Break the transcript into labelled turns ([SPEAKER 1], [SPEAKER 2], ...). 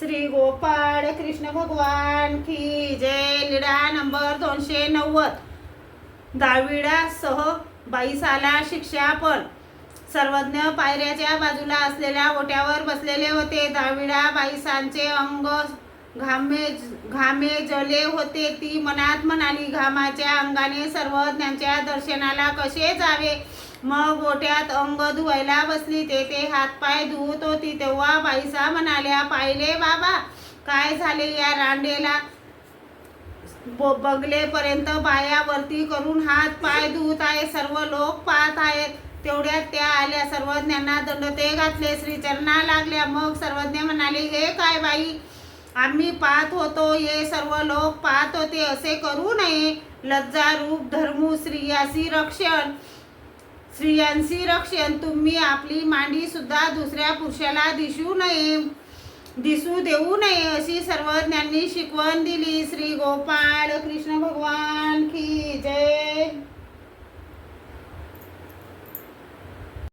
[SPEAKER 1] श्री गोपाळ कृष्ण भगवान की जय. लीळा नंबर 290. दाविडासह 22 शिक्षापण. सर्वज्ञ पायऱ्याच्या बाजूला असलेल्या ओट्यावर बसलेले होते. दाविडा 22 अंग घामे जले होते. ती मनात म्हणाली, घामाच्या अंगाने सर्वज्ञांच्या दर्शनाला कसे जावे. मग ओट्यात अंग धुवायला बसली. तेथे हातपाय धुवत होती. तेव्हा 22 म्हणाल्या, पाहिले बाबा, काय झाले या रांडेला. बगलेपर्यंत बाया वरती करून हात पाय धुवत आहे. सर्व लोक पाहत आहेत. तेवढ्यात त्या आल्या. सर्वज्ञांना दंडोते घातले. श्रीचरणा लागल्या. मग सर्वज्ञ म्हणाले, हे काय बाई, आम्ही पाहत होतो, हे सर्व लोक पाहत होते. असे करू नये. लज्जा रूप धर्मू स्त्रियांशी रक्षण. तुम्ही आपली मांडी सुद्धा दुसऱ्या पुरुषाला दिसू देऊ नये, अशी सर्वज्ञांनी शिकवण दिली. श्री गोपाळ कृष्ण भगवान.